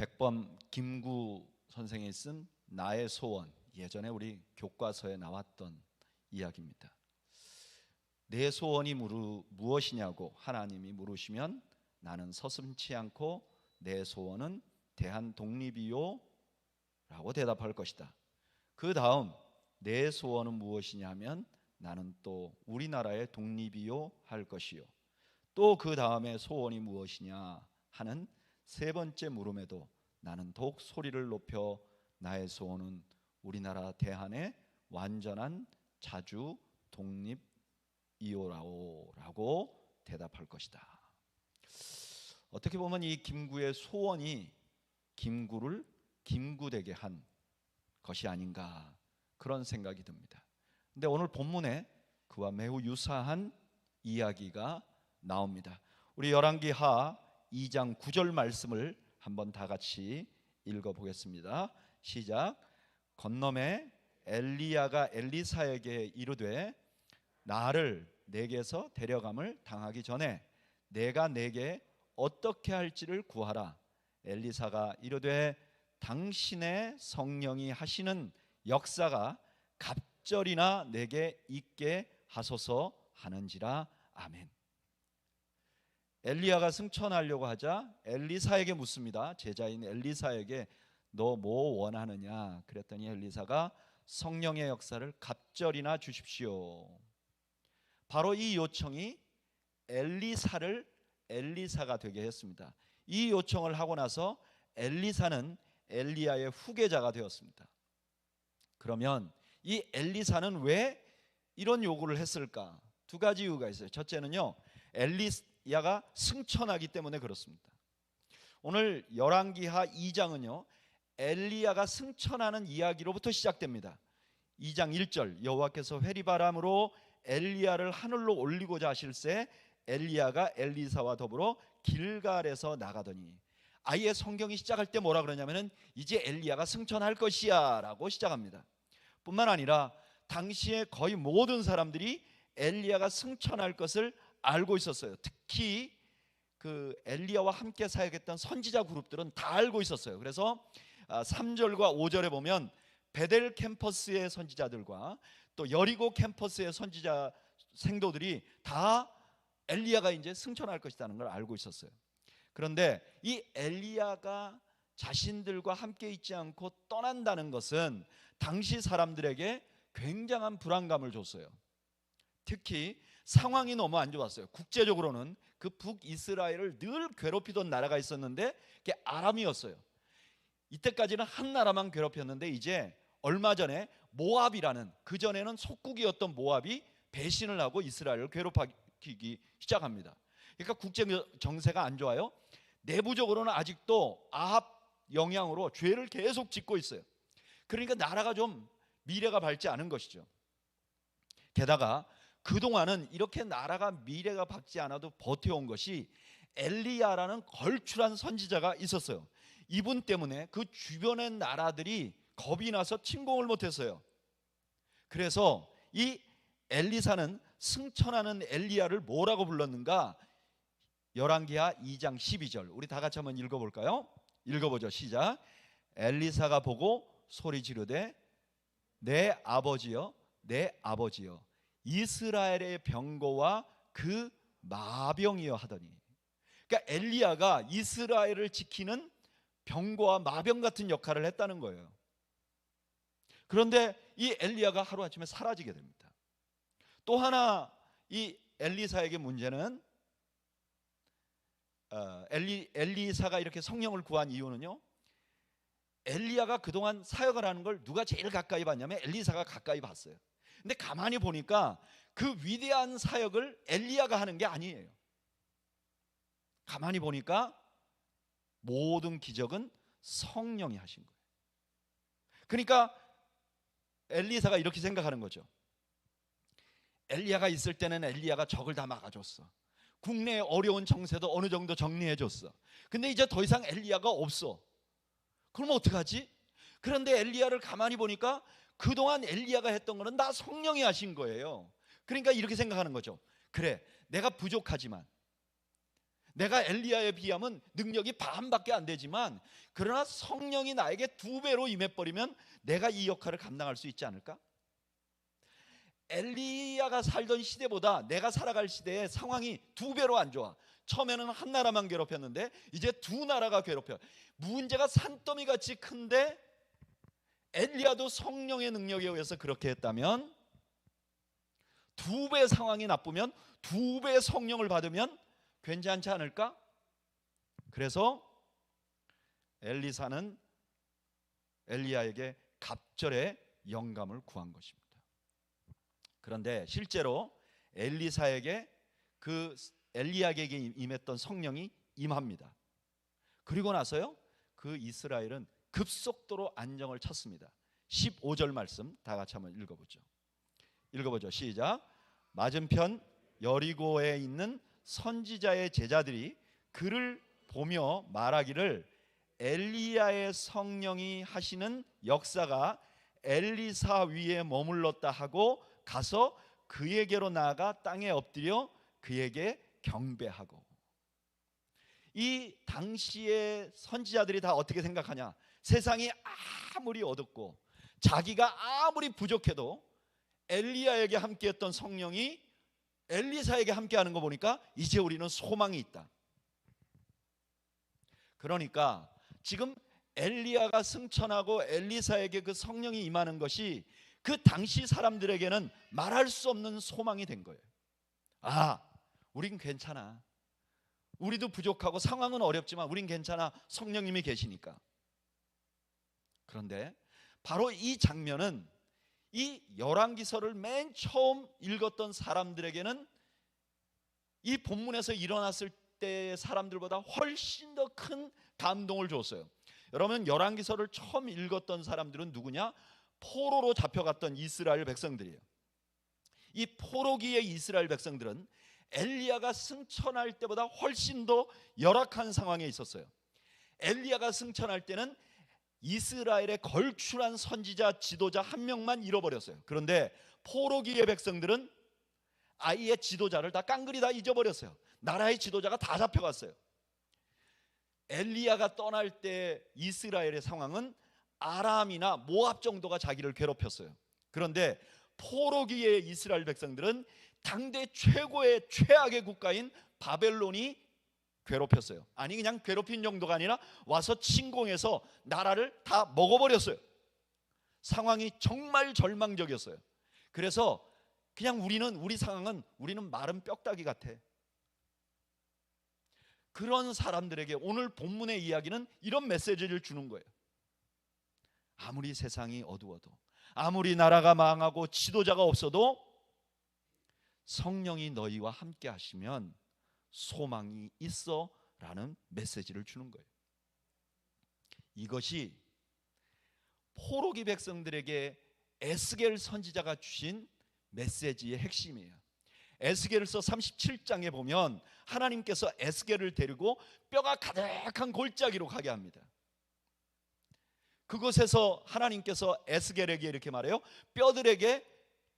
백범 김구 선생이 쓴 나의 소원, 예전에 우리 교과서에 나왔던 이야기입니다. 내 소원이 무엇이냐고 하나님이 물으시면 나는 서슴지 않고 내 소원은 대한독립이요 라고 대답할 것이다. 그 다음 내 소원은 무엇이냐 하면 나는 또 우리나라의 독립이요 할 것이요. 또 그 다음에 소원이 무엇이냐 하는 세 번째 물음에도 나는 더욱 소리를 높여 나의 소원은 우리나라 대한의 완전한 자주 독립이요라고 대답할 것이다. 어떻게 보면 이 김구의 소원이 김구를 김구되게 한 것이 아닌가 그런 생각이 듭니다. 근데 오늘 본문에 그와 매우 유사한 이야기가 나옵니다. 우리 열왕기하 2장 9절 말씀을 한번 다 같이 읽어보겠습니다. 시작. 건너매 엘리야가 엘리사에게 이르되 나를 내게서 데려감을 당하기 전에 내가 내게 어떻게 할지를 구하라. 엘리사가 이르되 당신의 성령이 하시는 역사가 갑절이나 내게 있게 하소서 하는지라. 아멘. 엘리야가 승천하려고 하자 엘리사에게 묻습니다. 제자인 엘리사에게 너 뭐 원하느냐 그랬더니 엘리사가 성령의 역사를 갑절이나 주십시오. 바로 이 요청이 엘리사를 엘리사가 되게 했습니다. 이 요청을 하고 나서 엘리사는 엘리야의 후계자가 되었습니다. 그러면 이 엘리사는 왜 이런 요구를 했을까? 두 가지 이유가 있어요. 첫째는요, 엘리야가 승천하기 때문에 그렇습니다. 오늘 열왕기하 2장은요 엘리야가 승천하는 이야기로부터 시작됩니다. 2장 1절 여호와께서 회리바람으로 엘리야를 하늘로 올리고자 하실새 엘리야가 엘리사와 더불어 길갈에서 나가더니, 아예 성경이 시작할 때 뭐라 그러냐면은 이제 엘리야가 승천할 것이야 라고 시작합니다. 뿐만 아니라 당시에 거의 모든 사람들이 엘리야가 승천할 것을 알고 있었어요. 특히 그 엘리야와 함께 사역했던 선지자 그룹들은 다 알고 있었어요. 그래서 3절과 5절에 보면 베델 캠퍼스의 선지자들과 또 여리고 캠퍼스의 선지자 생도들이 다 엘리야가 이제 승천할 것이라는 걸 알고 있었어요. 그런데 이 엘리야가 자신들과 함께 있지 않고 떠난다는 것은 당시 사람들에게 굉장한 불안감을 줬어요. 특히 상황이 너무 안 좋았어요. 국제적으로는 그 북이스라엘을 늘 괴롭히던 나라가 있었는데 그게 아람이었어요. 이때까지는 한 나라만 괴롭혔는데 이제 얼마 전에 모압이라는, 그전에는 속국이었던 모압이 배신을 하고 이스라엘을 괴롭히기 시작합니다. 그러니까 국제 정세가 안 좋아요. 내부적으로는 아직도 아합 영향으로 죄를 계속 짓고 있어요. 그러니까 나라가 좀 미래가 밝지 않은 것이죠. 게다가 그동안은 이렇게 나라가 미래가 밝지 않아도 버텨온 것이 엘리야라는 걸출한 선지자가 있었어요. 이분 때문에 그 주변의 나라들이 겁이 나서 침공을 못했어요. 그래서 이 엘리사는 승천하는 엘리야를 뭐라고 불렀는가? 열왕기하 2장 12절 우리 다 같이 한번 읽어볼까요? 읽어보죠. 시작. 엘리사가 보고 소리 지르되 내 아버지여 내 아버지여 이스라엘의 병거와 그 마병이여 하더니, 그러니까 엘리야가 이스라엘을 지키는 병거와 마병 같은 역할을 했다는 거예요. 그런데 이 엘리야가 하루아침에 사라지게 됩니다. 또 하나 이 엘리사에게 문제는 엘리사가 이렇게 성령을 구한 이유는요, 엘리야가 그동안 사역을 하는 걸 누가 제일 가까이 봤냐면 엘리사가 가까이 봤어요. 근데 가만히 보니까 그 위대한 사역을 엘리야가 하는 게 아니에요. 가만히 보니까 모든 기적은 성령이 하신 거예요. 그러니까 엘리사가 이렇게 생각하는 거죠. 엘리야가 있을 때는 엘리야가 적을 다 막아줬어. 국내의 어려운 정세도 어느 정도 정리해줬어. 근데 이제 더 이상 엘리야가 없어. 그럼 어떡하지? 그런데 엘리야를 가만히 보니까 그동안 엘리야가 했던 거는 다 성령이 하신 거예요. 그러니까 이렇게 생각하는 거죠. 그래, 내가 부족하지만, 내가 엘리야에 비하면 능력이 반밖에 안 되지만, 그러나 성령이 나에게 2배로 임해버리면 내가 이 역할을 감당할 수 있지 않을까? 엘리야가 살던 시대보다 내가 살아갈 시대의 상황이 2배로 안 좋아. 처음에는 한 나라만 괴롭혔는데 이제 2나라가 괴롭혀. 문제가 산더미같이 큰데 엘리야도 성령의 능력에 의해서 그렇게 했다면, 2배 상황이 나쁘면 2배 성령을 받으면 괜찮지 않을까? 그래서 엘리사는 엘리야에게 갑절의 영감을 구한 것입니다. 그런데 실제로 엘리사에게 그 엘리야에게 임했던 성령이 임합니다. 그리고 나서요, 그 이스라엘은 급속도로 안정을 찾습니다. 15절 말씀 다 같이 한번 읽어보죠. 시작. 맞은편 여리고에 있는 선지자의 제자들이 그를 보며 말하기를, 엘리야의 성령이 하시는 역사가 엘리사 위에 머물렀다 하고 가서 그에게로 나아가 땅에 엎드려 그에게 경배하고. 이 당시의 선지자들이 다 어떻게 생각하냐? 세상이 아무리 어둡고 자기가 아무리 부족해도 엘리야에게 함께했던 성령이 엘리사에게 함께하는 거 보니까 이제 우리는 소망이 있다. 그러니까 지금 엘리야가 승천하고 엘리사에게 그 성령이 임하는 것이 그 당시 사람들에게는 말할 수 없는 소망이 된 거예요. 아, 우린 괜찮아. 우리도 부족하고 상황은 어렵지만 우린 괜찮아. 성령님이 계시니까. 그런데 바로 이 장면은 이 열왕기서를 맨 처음 읽었던 사람들에게는 이 본문에서 일어났을 때의 사람들보다 훨씬 더 큰 감동을 줬어요. 여러분, 열왕기서를 처음 읽었던 사람들은 누구냐? 포로로 잡혀갔던 이스라엘 백성들이에요. 이 포로기의 이스라엘 백성들은 엘리야가 승천할 때보다 훨씬 더 열악한 상황에 있었어요. 엘리야가 승천할 때는 이스라엘의 걸출한 선지자 지도자 한 명만 잃어버렸어요. 그런데 포로기의 백성들은 아예 지도자를 다 깡그리 다 잊어버렸어요. 나라의 지도자가 다 잡혀갔어요. 엘리야가 떠날 때 이스라엘의 상황은 아람이나 모압 정도가 자기를 괴롭혔어요. 그런데 포로기의 이스라엘 백성들은 당대 최고의 최악의 국가인 바벨론이 괴롭혔어요. 아니, 그냥 괴롭힌 정도가 아니라 와서 침공해서 나라를 다 먹어버렸어요. 상황이 정말 절망적이었어요. 그래서 그냥 우리 상황은 우리는 마른 뼈다귀 같아. 그런 사람들에게 오늘 본문의 이야기는 이런 메시지를 주는 거예요. 아무리 세상이 어두워도, 아무리 나라가 망하고 지도자가 없어도 성령이 너희와 함께 하시면 소망이 있어 라는 메시지를 주는 거예요. 이것이 포로기 백성들에게 에스겔 선지자가 주신 메시지의 핵심이에요. 에스겔서 37장에 보면 하나님께서 에스겔을 데리고 뼈가 가득한 골짜기로 가게 합니다. 그곳에서 하나님께서 에스겔에게 이렇게 말해요. 뼈들에게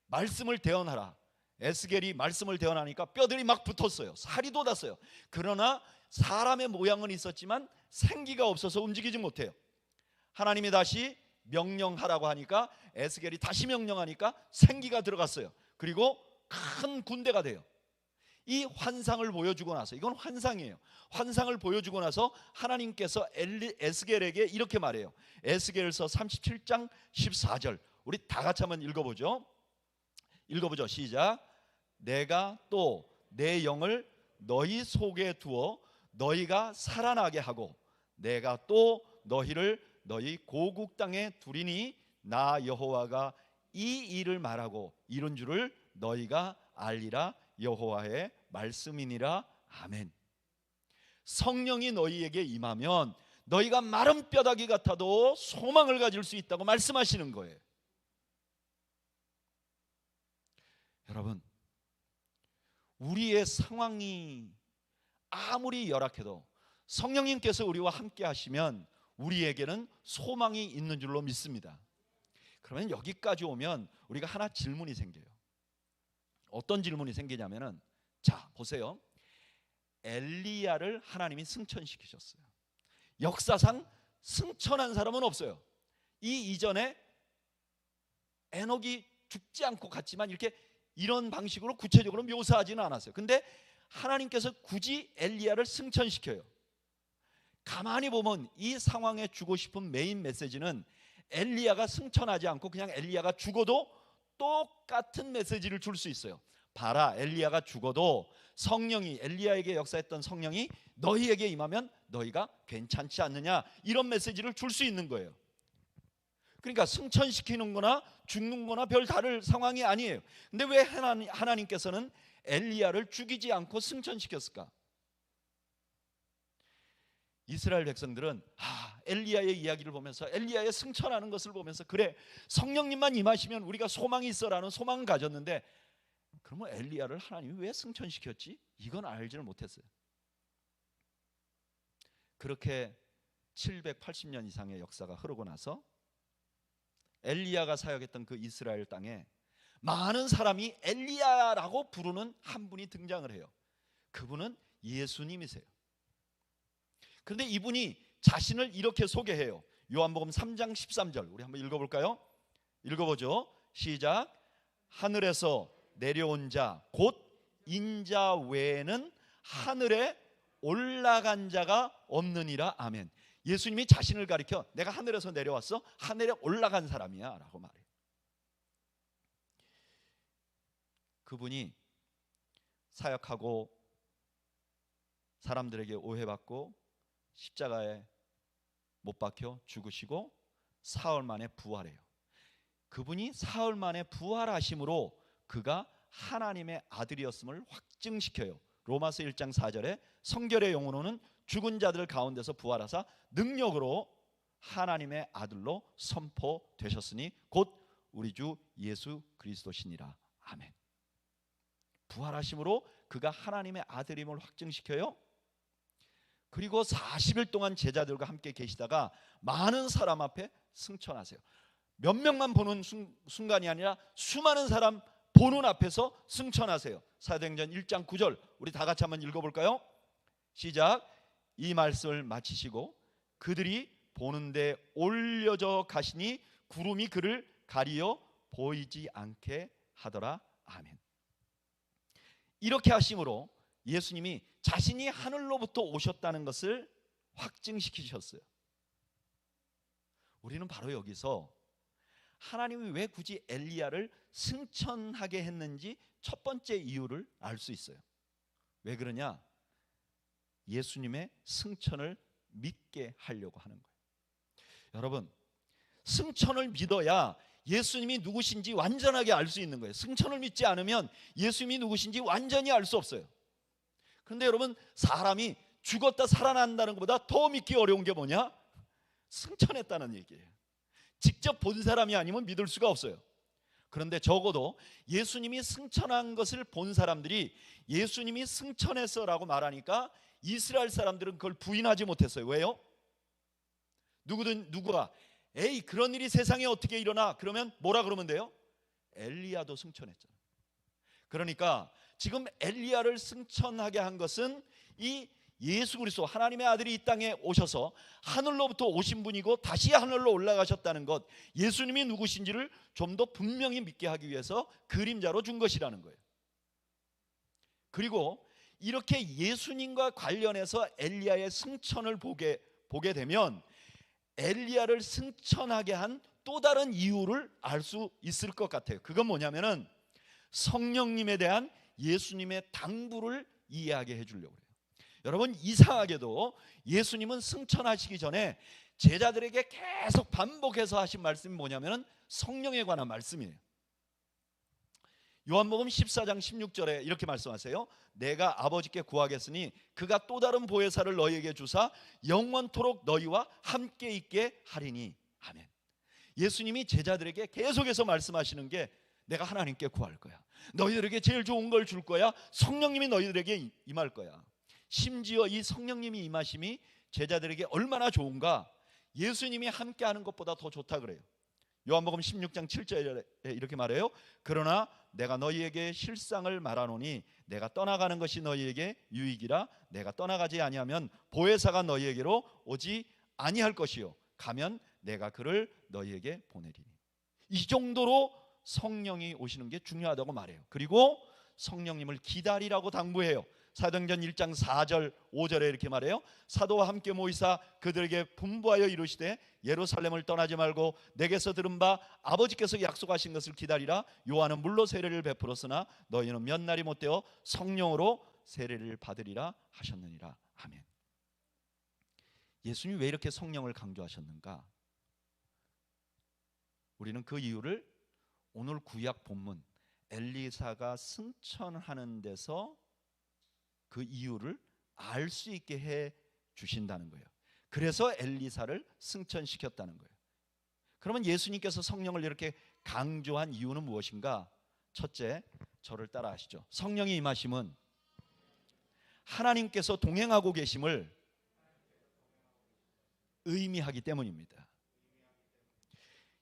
말씀을 대언하라. 에스겔이 말씀을 대언하니까 뼈들이 막 붙었어요. 살이 돋았어요. 그러나 사람의 모양은 있었지만 생기가 없어서 움직이지 못해요. 하나님이 다시 명령하라고 하니까 에스겔이 다시 명령하니까 생기가 들어갔어요. 그리고 큰 군대가 돼요. 이 환상을 보여주고 나서, 이건 환상이에요. 환상을 보여주고 나서 하나님께서 에스겔에게 이렇게 말해요. 에스겔서 37장 14절 우리 다 같이 한번 읽어보죠. 시작. 내가 또 내 영을 너희 속에 두어 너희가 살아나게 하고 내가 또 너희를 너희 고국 땅에 두리니 나 여호와가 이 일을 말하고 이룬 줄을 너희가 알리라. 여호와의 말씀이니라. 아멘. 성령이 너희에게 임하면 너희가 마른 뼈다귀 같아도 소망을 가질 수 있다고 말씀하시는 거예요. 여러분, 우리의 상황이 아무리 열악해도 성령님께서 우리와 함께 하시면 우리에게는 소망이 있는 줄로 믿습니다. 그러면 여기까지 오면 우리가 하나 질문이 생겨요. 어떤 질문이 생기냐면은, 자 보세요. 엘리야를 하나님이 승천시키셨어요. 역사상 승천한 사람은 없어요. 이 이전에 에녹이 죽지 않고 갔지만 이런 방식으로 구체적으로 묘사하지는 않았어요. 근데 하나님께서 굳이 엘리야를 승천시켜요. 가만히 보면 이 상황에 주고 싶은 메인 메시지는 엘리야가 승천하지 않고 그냥 엘리야가 죽어도 똑같은 메시지를 줄 수 있어요. 봐라, 엘리야가 죽어도 성령이, 엘리야에게 역사했던 성령이 너희에게 임하면 너희가 괜찮지 않느냐, 이런 메시지를 줄 수 있는 거예요. 그러니까 승천시키는 거나 죽는 거나 별 다를 상황이 아니에요. 근데 왜 하나님께서는 엘리야를 죽이지 않고 승천시켰을까? 이스라엘 백성들은 엘리야의 이야기를 보면서, 엘리야의 승천하는 것을 보면서, 그래, 성령님만 임하시면 우리가 소망이 있어라는 소망을 가졌는데, 그러면 엘리야를 하나님이 왜 승천시켰지? 이건 알지를 못했어요. 그렇게 780년 이상의 역사가 흐르고 나서 엘리야가 사역했던 그 이스라엘 땅에 많은 사람이 엘리야라고 부르는 한 분이 등장을 해요. 그분은 예수님이세요. 그런데 이분이 자신을 이렇게 소개해요. 요한복음 3장 13절 우리 한번 읽어볼까요? 읽어보죠. 시작. 하늘에서 내려온 자 곧 인자 외에는 하늘에 올라간 자가 없느니라. 아멘. 예수님이 자신을 가리켜 내가 하늘에서 내려왔어, 하늘에 올라간 사람이야 라고 말해요. 그분이 사역하고 사람들에게 오해받고 십자가에 못 박혀 죽으시고 사흘 만에 부활해요. 그분이 사흘 만에 부활하심으로 그가 하나님의 아들이었음을 확증시켜요. 로마서 1장 4절에 성결의 영으로는 죽은 자들 가운데서 부활하사 능력으로 하나님의 아들로 선포되셨으니 곧 우리 주 예수 그리스도시니라. 아멘. 부활하심으로 그가 하나님의 아들임을 확증시켜요. 그리고 40일 동안 제자들과 함께 계시다가 많은 사람 앞에 승천하세요. 몇 명만 보는 순간이 아니라 수많은 사람 보는 앞에서 승천하세요. 사도행전 1장 9절 우리 다 같이 한번 읽어볼까요? 시작. 이 말씀을 마치시고 그들이 보는데 올려져 가시니 구름이 그를 가리어 보이지 않게 하더라. 아멘. 이렇게 하심으로 예수님이 자신이 하늘로부터 오셨다는 것을 확증시키셨어요. 우리는 바로 여기서 하나님이 왜 굳이 엘리야를 승천하게 했는지 첫 번째 이유를 알 수 있어요. 왜 그러냐? 예수님의 승천을 믿게 하려고 하는 거예요. 여러분, 승천을 믿어야 예수님이 누구신지 완전하게 알 수 있는 거예요. 승천을 믿지 않으면 예수님이 누구신지 완전히 알 수 없어요. 그런데 여러분, 사람이 죽었다 살아난다는 것보다 더 믿기 어려운 게 뭐냐? 승천했다는 얘기예요. 직접 본 사람이 아니면 믿을 수가 없어요. 그런데 적어도 예수님이 승천한 것을 본 사람들이 예수님이 승천했어라고 말하니까 이스라엘 사람들은 그걸 부인하지 못했어요. 왜요? 누구가 에이 그런 일이 세상에 어떻게 일어나? 그러면 뭐라 그러면 돼요? 엘리야도 승천했잖아요. 그러니까 지금 엘리야를 승천하게 한 것은 이 예수 그리스도 하나님의 아들이 이 땅에 오셔서 하늘로부터 오신 분이고 다시 하늘로 올라가셨다는 것, 예수님이 누구신지를 좀 더 분명히 믿게 하기 위해서 그림자로 준 것이라는 거예요. 그리고 이렇게 예수님과 관련해서 엘리야의 승천을 보게 되면 엘리야를 승천하게 한 또 다른 이유를 알 수 있을 것 같아요. 그건 뭐냐면은 성령님에 대한 예수님의 당부를 이해하게 해주려고 해요. 여러분, 이상하게도 예수님은 승천하시기 전에 제자들에게 계속 반복해서 하신 말씀이 뭐냐면은 성령에 관한 말씀이에요. 요한복음 14장 16절에 이렇게 말씀하세요. 내가 아버지께 구하겠으니 그가 또 다른 보혜사를 너희에게 주사 영원토록 너희와 함께 있게 하리니. 아멘. 예수님이 제자들에게 계속해서 말씀하시는 게 내가 하나님께 구할 거야. 너희들에게 제일 좋은 걸 줄 거야. 성령님이 너희들에게 임할 거야. 심지어 이 성령님이 임하심이 제자들에게 얼마나 좋은가? 예수님이 함께하는 것보다 더 좋다 그래요. 요한복음 16장 7절에 이렇게 말해요. 그러나 내가 너희에게 실상을 말하노니 내가 떠나가는 것이 너희에게 유익이라. 내가 떠나가지 아니하면 보혜사가 너희에게로 오지 아니할 것이요 가면 내가 그를 너희에게 보내리니. 이 정도로 성령이 오시는 게 중요하다고 말해요. 그리고 성령님을 기다리라고 당부해요. 사도행전 1장 4절 5절에 이렇게 말해요. 사도와 함께 모이사 그들에게 분부하여 이르시되 예루살렘을 떠나지 말고 내게서 들은 바 아버지께서 약속하신 것을 기다리라. 요한은 물로 세례를 베풀었으나 너희는 몇 날이 못되어 성령으로 세례를 받으리라 하셨느니라. 아멘. 예수님이 왜 이렇게 성령을 강조하셨는가? 우리는 그 이유를 오늘 구약 본문 엘리사가 승천하는 데서 그 이유를 알 수 있게 해 주신다는 거예요. 그래서 엘리사를 승천시켰다는 거예요. 그러면 예수님께서 성령을 이렇게 강조한 이유는 무엇인가? 첫째, 저를 따라 하시죠. 성령이 임하심은 하나님께서 동행하고 계심을 의미하기 때문입니다.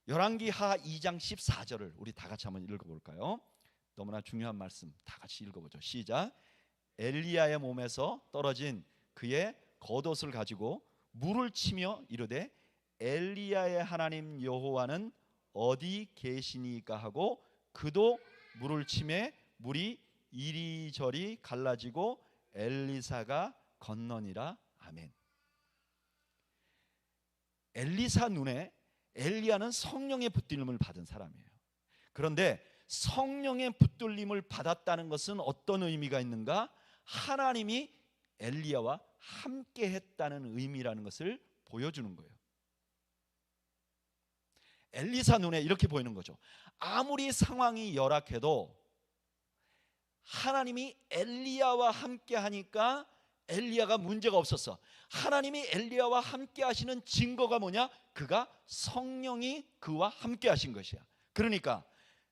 열왕기하 2장 14절을 우리 다 같이 한번 읽어볼까요? 너무나 중요한 말씀 다 같이 읽어보죠. 시작. 엘리야의 몸에서 떨어진 그의 겉옷을 가지고 물을 치며 이르되 엘리야의 하나님 여호와는 어디 계시니까 하고 그도 물을 치매 물이 이리저리 갈라지고 엘리사가 건너니라. 아멘. 엘리사 눈에 엘리야는 성령의 붙들림을 받은 사람이에요. 그런데 성령의 붙들림을 받았다는 것은 어떤 의미가 있는가? 하나님이 엘리야와 함께 했다는 의미라는 것을 보여주는 거예요. 엘리사 눈에 이렇게 보이는 거죠. 아무리 상황이 열악해도 하나님이 엘리야와 함께 하니까 엘리야가 문제가 없었어. 하나님이 엘리야와 함께 하시는 증거가 뭐냐? 그가 성령이 그와 함께 하신 것이야. 그러니까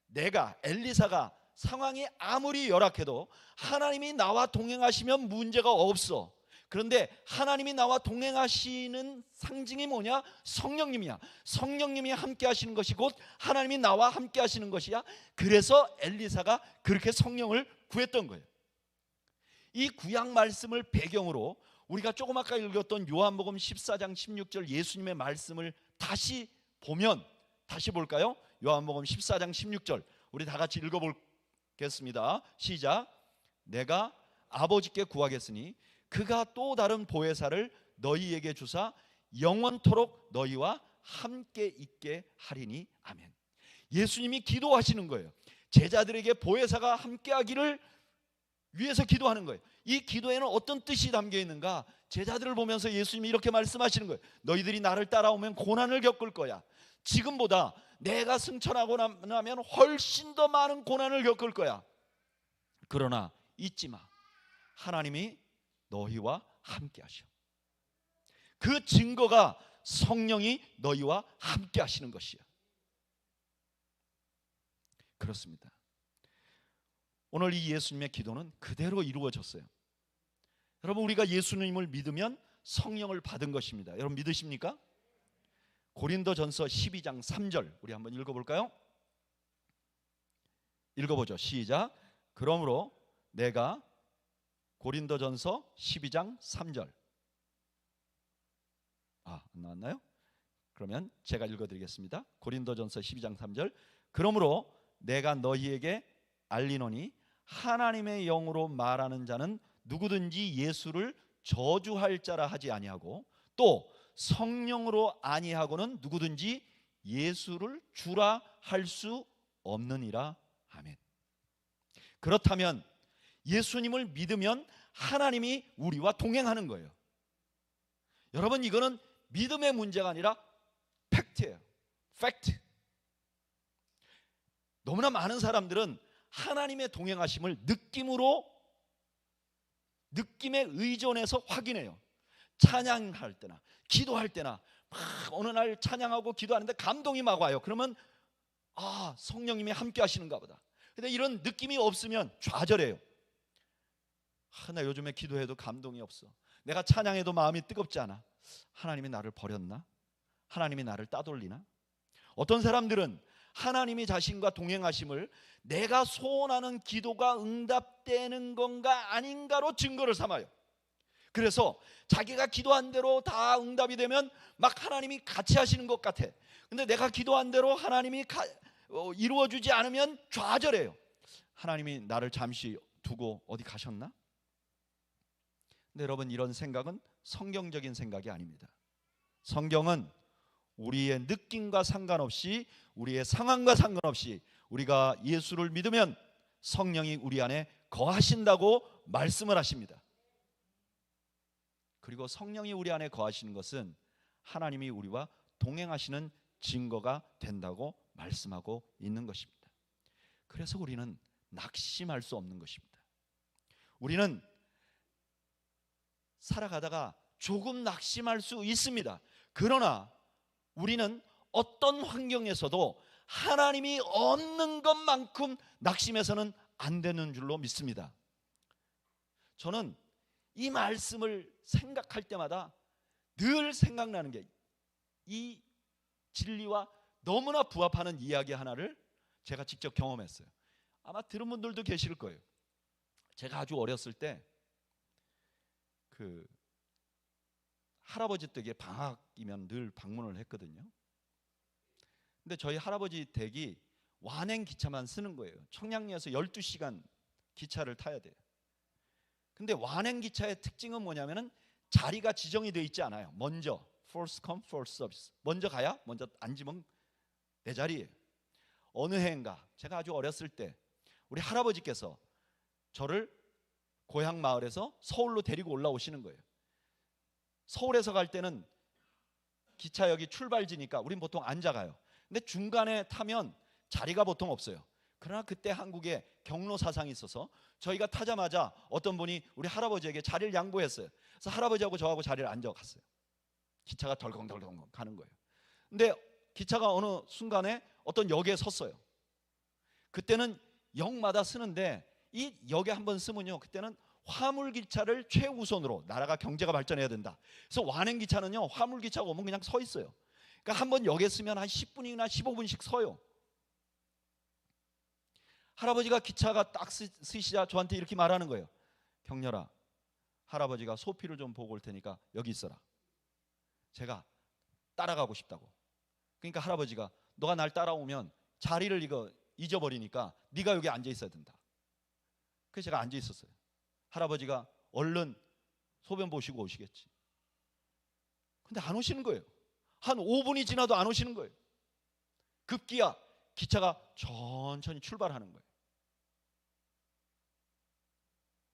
내가 엘리사가 상황이 아무리 열악해도 하나님이 나와 동행하시면 문제가 없어. 그런데 하나님이 나와 동행하시는 상징이 뭐냐? 성령님이야. 성령님이 함께 하시는 것이 곧 하나님이 나와 함께 하시는 것이야. 그래서 엘리사가 그렇게 성령을 구했던 거예요. 이 구약 말씀을 배경으로 우리가 조금 아까 읽었던 요한복음 14장 16절 예수님의 말씀을 다시 보면, 다시 볼까요? 요한복음 14장 16절 우리 다 같이 읽어보겠습니다. 시작. 내가 아버지께 구하겠으니 그가 또 다른 보혜사를 너희에게 주사 영원토록 너희와 함께 있게 하리니. 아멘. 예수님이 기도하시는 거예요. 제자들에게 보혜사가 함께 하기를 위해서 기도하는 거예요. 이 기도에는 어떤 뜻이 담겨 있는가? 제자들을 보면서 예수님이 이렇게 말씀하시는 거예요. 너희들이 나를 따라오면 고난을 겪을 거야. 지금보다 내가 승천하고 나면 훨씬 더 많은 고난을 겪을 거야. 그러나 잊지 마. 하나님이 너희와 함께 하셔. 그 증거가 성령이 너희와 함께 하시는 것이야. 그렇습니다. 오늘 이 예수님의 기도는 그대로 이루어졌어요. 여러분, 우리가 예수님을 믿으면 성령을 받은 것입니다. 여러분 믿으십니까? 고린도전서 12장 3절 우리 한번 읽어볼까요? 읽어보죠. 시작. 그러므로 내가 고린도전서 12장 3절 안 나왔나요? 그러면 제가 읽어드리겠습니다. 고린도전서 12장 3절 그러므로 내가 너희에게 알리노니 하나님의 영으로 말하는 자는 누구든지 예수를 저주할 자라 하지 아니하고 또 성령으로 아니하고는 누구든지 예수를 주라 할 수 없느니라. 아멘. 그렇다면 예수님을 믿으면 하나님이 우리와 동행하는 거예요. 여러분, 이거는 믿음의 문제가 아니라 팩트예요. 팩트. 너무나 많은 사람들은 하나님의 동행하심을 느낌에 의존해서 확인해요. 찬양할 때나 기도할 때나 막 어느 날 찬양하고 기도하는데 감동이 막 와요. 그러면 성령님이 함께 하시는가 보다. 근데 이런 느낌이 없으면 좌절해요. 나 요즘에 기도해도 감동이 없어. 내가 찬양해도 마음이 뜨겁지 않아. 하나님이 나를 버렸나? 하나님이 나를 따돌리나? 어떤 사람들은 하나님이 자신과 동행하심을 내가 소원하는 기도가 응답되는 건가 아닌가로 증거를 삼아요. 그래서 자기가 기도한 대로 다 응답이 되면 막 하나님이 같이 하시는 것 같아. 근데 내가 기도한 대로 하나님이 이루어주지 않으면 좌절해요. 하나님이 나를 잠시 두고 어디 가셨나? 근데 여러분, 이런 생각은 성경적인 생각이 아닙니다. 성경은 우리의 느낌과 상관없이, 우리의 상황과 상관없이 우리가 예수를 믿으면 성령이 우리 안에 거하신다고 말씀을 하십니다. 그리고 성령이 우리 안에 거하시는 것은 하나님이 우리와 동행하시는 증거가 된다고 말씀하고 있는 것입니다. 그래서 우리는 낙심할 수 없는 것입니다. 우리는 살아가다가 조금 낙심할 수 있습니다. 그러나 우리는 어떤 환경에서도 하나님이 없는 것만큼 낙심해서는 안 되는 줄로 믿습니다. 저는 이 말씀을 생각할 때마다 늘 생각나는 게, 이 진리와 너무나 부합하는 이야기 하나를 제가 직접 경험했어요. 아마 들은 분들도 계실 거예요. 제가 아주 어렸을 때 그 할아버지 댁에 방학이면 늘 방문을 했거든요. 근데 저희 할아버지 댁이 완행 기차만 쓰는 거예요. 청량리에서 12시간 기차를 타야 돼요. 근데 완행 기차의 특징은 뭐냐면은 자리가 지정이 되어 있지 않아요. 먼저 first come first service, 먼저 가야 먼저 앉으면 내 자리예요. 어느 해인가 제가 아주 어렸을 때 우리 할아버지께서 저를 고향 마을에서 서울로 데리고 올라오시는 거예요. 서울에서 갈 때는 기차역이 출발지니까 우린 보통 앉아가요. 근데 중간에 타면 자리가 보통 없어요. 그러나 그때 한국에 경로 사상이 있어서 저희가 타자마자 어떤 분이 우리 할아버지에게 자리를 양보했어요. 그래서 할아버지하고 저하고 자리를 앉아갔어요. 기차가 덜컹덜컹 가는 거예요. 근데 기차가 어느 순간에 어떤 역에 섰어요. 그때는 역마다 쓰는데 이 역에 한번 쓰면요, 그때는 화물기차를 최우선으로, 나라가 경제가 발전해야 된다. 그래서 완행기차는요, 화물기차가 오면 그냥 서 있어요. 그러니까 한번 역에 쓰면 한 10분이나 15분씩 서요. 할아버지가 기차가 딱 쓰시자 저한테 이렇게 말하는 거예요. 경렬아, 할아버지가 소피를 좀 보고 올 테니까 여기 있어라. 제가 따라가고 싶다고. 그러니까 할아버지가 너가 날 따라오면 자리를 이거 잊어버리니까 네가 여기 앉아 있어야 된다. 그래서 제가 앉아 있었어요. 할아버지가 얼른 소변 보시고 오시겠지. 근데 안 오시는 거예요. 한 5분이 지나도 안 오시는 거예요. 급기야 기차가 천천히 출발하는 거예요.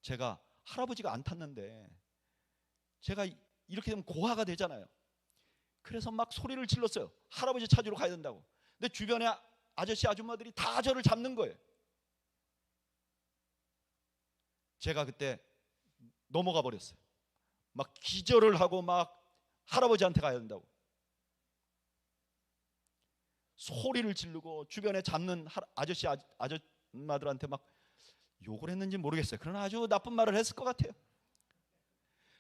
제가 할아버지가 안 탔는데 제가 이렇게 되면 고화가 되잖아요. 그래서 막 소리를 질렀어요. 할아버지 찾으러 가야 된다고. 근데 주변에 아저씨 아줌마들이 다 저를 잡는 거예요. 제가 그때 넘어가 버렸어요. 막 기절을 하고 막 할아버지한테 가야 된다고 소리를 지르고 주변에 잡는 아저씨 아줌마들한테 막 욕을 했는지 모르겠어요. 그러나 아주 나쁜 말을 했을 것 같아요.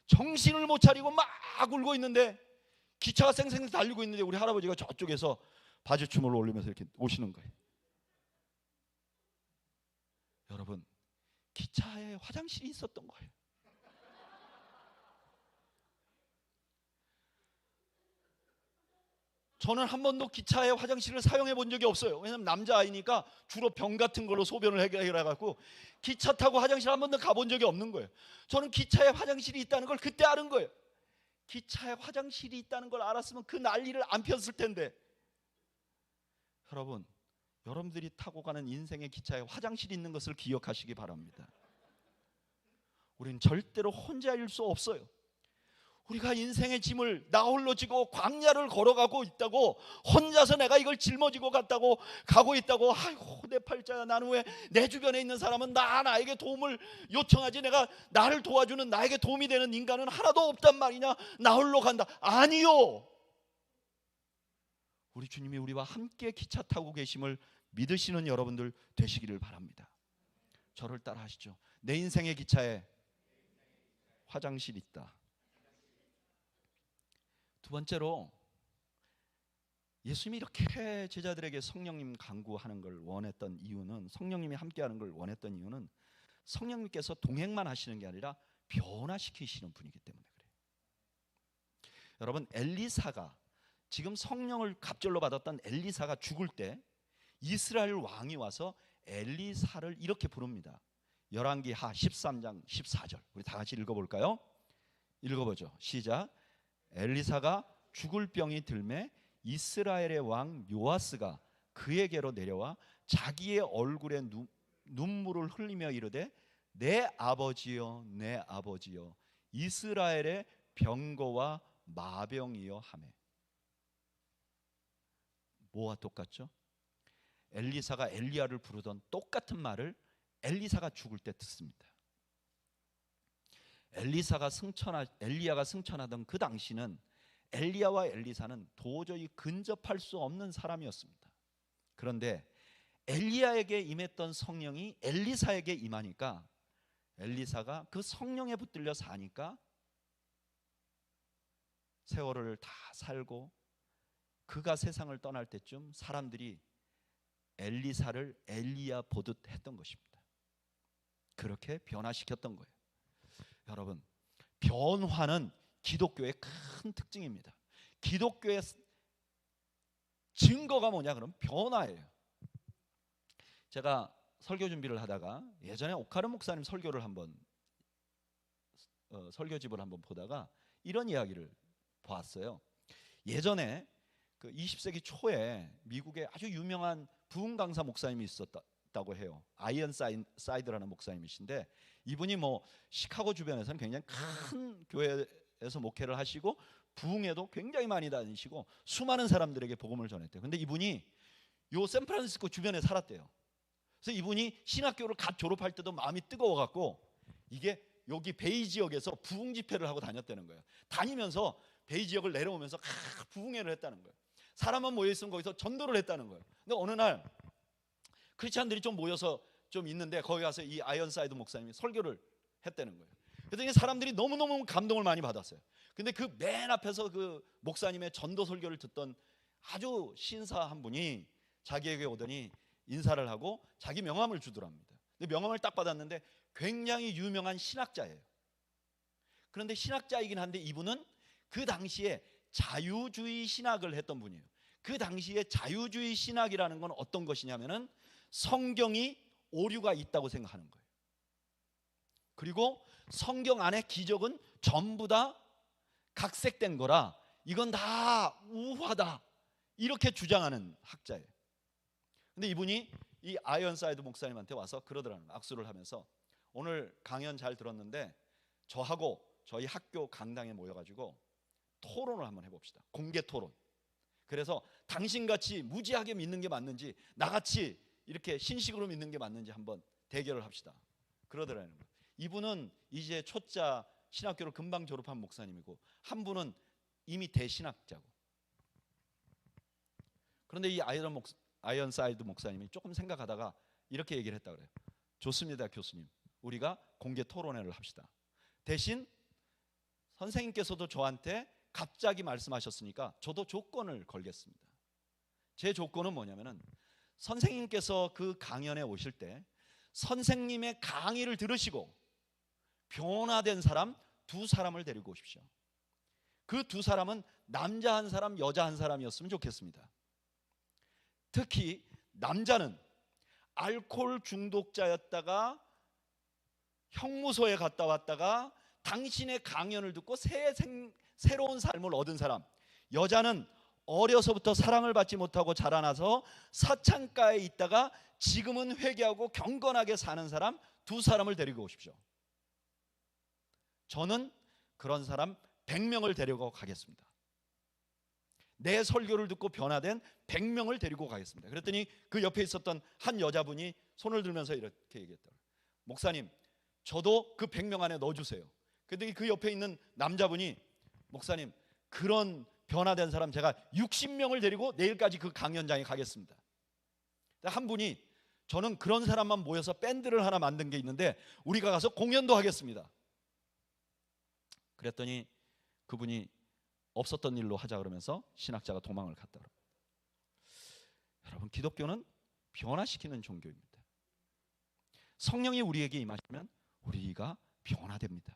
정신을 못 차리고 막 울고 있는데 기차가 쌩쌩 달리고 있는데 우리 할아버지가 저쪽에서 바지춤을 올리면서 이렇게 오시는 거예요. 여러분, 기차에 화장실이 있었던 거예요. 저는 한 번도 기차에 화장실을 사용해 본 적이 없어요. 왜냐하면 남자아이니까 주로 병 같은 걸로 소변을 해결해갖고 기차 타고 화장실 한 번도 가본 적이 없는 거예요. 저는 기차에 화장실이 있다는 걸 그때 아는 거예요. 기차에 화장실이 있다는 걸 알았으면 그 난리를 안 폈을 텐데. 여러분, 여러분들이 타고 가는 인생의 기차에 화장실이 있는 것을 기억하시기 바랍니다. 우리는 절대로 혼자일 수 없어요. 우리가 인생의 짐을 나 홀로 지고 광야를 걸어가고 있다고, 혼자서 내가 이걸 짊어지고 가고 있다고, 아이고 내 팔자야, 나는 왜 내 주변에 있는 사람은 나에게 도움을 요청하지, 내가 나를 도와주는, 나에게 도움이 되는 인간은 하나도 없단 말이냐, 나 홀로 간다. 아니요, 우리 주님이 우리와 함께 기차 타고 계심을 믿으시는 여러분들 되시기를 바랍니다. 저를 따라 하시죠. 내 인생의 기차에 화장실이 있다. 두 번째로, 예수님이 이렇게 제자들에게 성령님 강구하는 걸 원했던 이유는, 성령님이 함께하는 걸 원했던 이유는 성령님께서 동행만 하시는 게 아니라 변화시키시는 분이기 때문에 그래요. 여러분, 엘리사가, 지금 성령을 갑절로 받았던 엘리사가 죽을 때 이스라엘 왕이 와서 엘리사를 이렇게 부릅니다. 열왕기하 13장 14절 우리 다 같이 읽어볼까요? 읽어보죠. 시작. 엘리사가 죽을 병이 들매 이스라엘의 왕 요아스가 그에게로 내려와 자기의 얼굴에 눈물을 흘리며 이르되 내 아버지여 내 아버지여 이스라엘의 병거와 마병이여 하매. 뭐와 똑같죠? 엘리사가 엘리야를 부르던 똑같은 말을 엘리사가 죽을 때 듣습니다. 엘리야가 승천하던 그 당시는 엘리야와 엘리사는 도저히 근접할 수 없는 사람이었습니다. 그런데 엘리야에게 임했던 성령이 엘리사에게 임하니까 엘리사가 그 성령에 붙들려 사니까 세월을 다 살고 그가 세상을 떠날 때쯤 사람들이 엘리사를 엘리야 보듯 했던 것입니다. 그렇게 변화시켰던 거예요. 여러분, 변화는 기독교의 큰 특징입니다. 기독교의 증거가 뭐냐? 그럼 변화예요. 제가 설교 준비를 하다가 예전에 오카르 목사님 설교를 한번 설교집을 한번 보다가 이런 이야기를 보았어요. 예전에 그 20세기 초에 미국에 아주 유명한 부흥 강사 목사님이 있었다고 해요. 아이언 사이드라는 목사님이신데 이분이 뭐 시카고 주변에서는 굉장히 큰 교회에서 목회를 하시고 부흥에도 굉장히 많이 다니시고 수많은 사람들에게 복음을 전했대요. 근데 이분이 요 샌프란시스코 주변에 살았대요. 그래서 이분이 신학교를 갓 졸업할 때도 마음이 뜨거워갖고 이게 여기 베이 지역에서 부흥 집회를 하고 다녔다는 거예요. 다니면서 베이 지역을 내려오면서 부흥회를 했다는 거예요. 사람만 모여있으면 거기서 전도를 했다는 거예요. 근데 어느 날 크리스찬들이 좀 모여서 좀 있는데 거기 가서 이 아이언사이드 목사님이 설교를 했다는 거예요. 그랬더니 사람들이 너무너무 감동을 많이 받았어요. 근데 그 맨 앞에서 그 목사님의 전도 설교를 듣던 아주 신사 한 분이 자기에게 오더니 인사를 하고 자기 명함을 주더랍니다. 근데 명함을 딱 받았는데 굉장히 유명한 신학자예요. 그런데 신학자이긴 한데 이분은 그 당시에 자유주의 신학을 했던 분이에요. 그 당시에 자유주의 신학이라는 건 어떤 것이냐면은 성경이 오류가 있다고 생각하는 거예요. 그리고 성경 안에 기적은 전부 다 각색된 거라 이건 다 우화다 이렇게 주장하는 학자예요. 근데 이분이 이 아이언사이드 목사님한테 와서 그러더라는 거예요. 악수를 하면서 오늘 강연 잘 들었는데 저하고 저희 학교 강당에 모여가지고 토론을 한번 해봅시다. 공개 토론. 그래서 당신같이 무지하게 믿는 게 맞는지 나같이 이렇게 신식으로 믿는 게 맞는지 한번 대결을 합시다. 그러더라는 거예요. 이분은 이제 초짜 신학교를 금방 졸업한 목사님이고 한 분은 이미 대신학자고. 그런데 이 아이언사이드 목사님이 조금 생각하다가 이렇게 얘기를 했다 그래요. 좋습니다, 교수님. 우리가 공개 토론회를 합시다. 대신 선생님께서도 저한테 갑자기 말씀하셨으니까 저도 조건을 걸겠습니다. 제 조건은 뭐냐면은 선생님께서 그 강연에 오실 때 선생님의 강의를 들으시고 변화된 사람 두 사람을 데리고 오십시오. 그 두 사람은 남자 한 사람, 여자 한 사람이었으면 좋겠습니다. 특히 남자는 알코올 중독자였다가 형무소에 갔다 왔다가 당신의 강연을 듣고 새로운 삶을 얻은 사람, 여자는 어려서부터 사랑을 받지 못하고 자라나서 사창가에 있다가 지금은 회개하고 경건하게 사는 사람 두 사람을 데리고 오십시오. 저는 그런 사람 100명을 데리고 가겠습니다. 내 설교를 듣고 변화된 100명을 데리고 가겠습니다. 그랬더니 그 옆에 있었던 한 여자분이 손을 들면서 이렇게 얘기했더라고요. 목사님, 저도 그 100명 안에 넣어주세요. 그랬더니 그 옆에 있는 남자분이 목사님, 그런 변화된 사람 제가 60명을 데리고 내일까지 그 강연장에 가겠습니다. 한 분이 저는 그런 사람만 모여서 밴드를 하나 만든 게 있는데 우리가 가서 공연도 하겠습니다. 그랬더니 그분이 없었던 일로 하자 그러면서 신학자가 도망을 갔다. 여러분, 기독교는 변화시키는 종교입니다. 성령이 우리에게 임하시면 우리가 변화됩니다.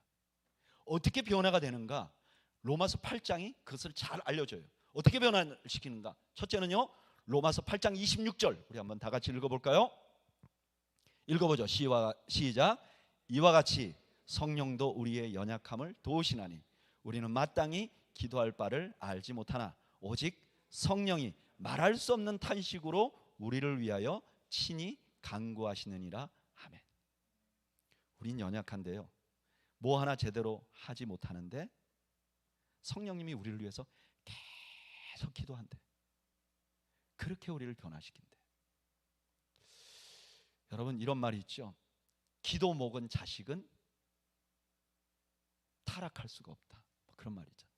어떻게 변화가 되는가? 로마서 8장이 그것을 잘 알려줘요. 어떻게 변화를 시키는가? 첫째는요, 로마서 8장 26절 우리 한번 다 같이 읽어볼까요? 읽어보죠. 시작. 이와 같이 성령도 우리의 연약함을 도우시나니 우리는 마땅히 기도할 바를 알지 못하나 오직 성령이 말할 수 없는 탄식으로 우리를 위하여 친히 간구하시느니라. 아멘. 우린 연약한데요, 뭐 하나 제대로 하지 못하는데 성령님이 우리를 위해서 계속 기도한대. 그렇게 우리를 변화시킨대. 여러분, 이런 말이 있죠. 기도 먹은 자식은 타락할 수가 없다. 그런 말이 있잖아.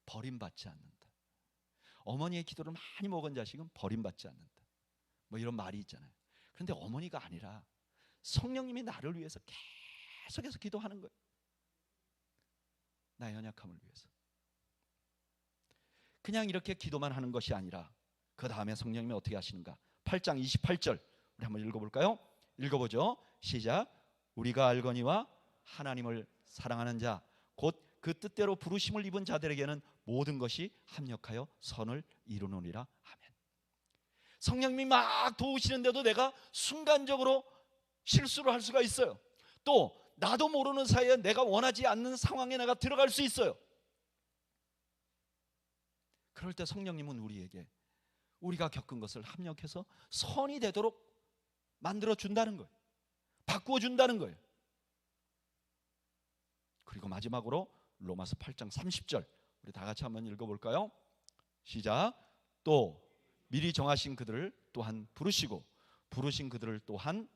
버림받지 않는다. 어머니의 기도를 많이 먹은 자식은 버림받지 않는다. 뭐 이런 말이 있잖아요. 그런데 어머니가 아니라 성령님이 나를 위해서 계속해서 기도하는 거예요. 나의 연약함을 위해서. 그냥 이렇게 기도만 하는 것이 아니라 그 다음에 성령님이 어떻게 하시는가? 8장 28절 우리 한번 읽어볼까요? 읽어보죠. 시작. 우리가 알거니와 하나님을 사랑하는 자 곧 그 뜻대로 부르심을 입은 자들에게는 모든 것이 합력하여 선을 이루느니라. 아멘. 성령님이 막 도우시는데도 내가 순간적으로 실수를 할 수가 있어요. 또 나도 모르는 사이에 내가 원하지 않는 상황에 내가 들어갈 수 있어요. 그럴 때 성령님은 우리에게 우리가 겪은 것을 합력해서 선이 되도록 만들어 준다는 거예요. 바꾸어 준다는 거예요. 그리고 마지막으로 로마서 8장 30절 우리 다 같이 한번 읽어볼까요? 시작. 또 미리 정하신 그들을 또한 부르시고 부르신 그들을 또한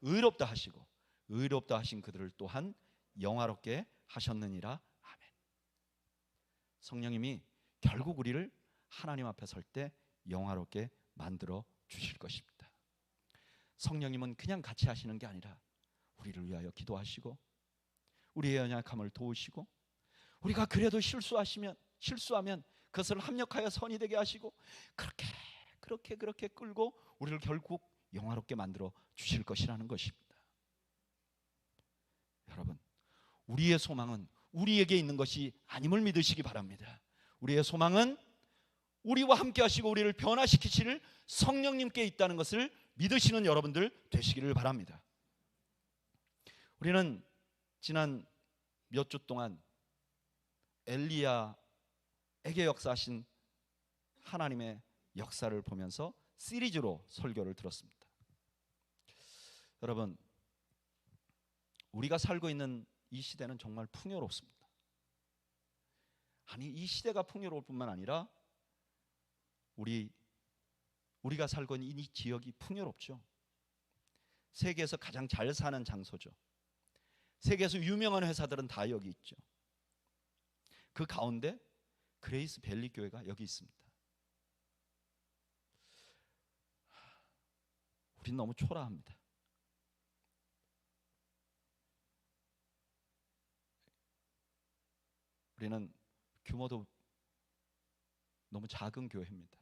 의롭다 하시고 의롭다 하신 그들을 또한 영화롭게 하셨느니라. 아멘. 성령님이 결국 우리를 하나님 앞에 설 때 영화롭게 만들어 주실 것입니다. 성령님은 그냥 같이 하시는 게 아니라 우리를 위하여 기도하시고 우리의 연약함을 도우시고 우리가 그래도 실수하면 그것을 합력하여 선이 되게 하시고 그렇게 끌고 우리를 결국 영화롭게 만들어 주실 것이라는 것입니다. 여러분, 우리의 소망은 우리에게 있는 것이 아님을 믿으시기 바랍니다. 우리의 소망은 우리와 함께 하시고 우리를 변화시키실 성령님께 있다는 것을 믿으시는 여러분들 되시기를 바랍니다. 우리는 지난 몇 주 동안 엘리야에게 역사하신 하나님의 역사를 보면서 시리즈로 설교를 들었습니다. 여러분, 우리가 살고 있는 이 시대는 정말 풍요롭습니다. 아니, 이 시대가 풍요로울 뿐만 아니라 우리가 살고 있는 이 지역이 풍요롭죠. 세계에서 가장 잘 사는 장소죠. 세계에서 유명한 회사들은 다 여기 있죠. 그 가운데 그레이스 밸리 교회가 여기 있습니다. 우린 너무 초라합니다. 우리는 규모도 너무 작은 교회입니다.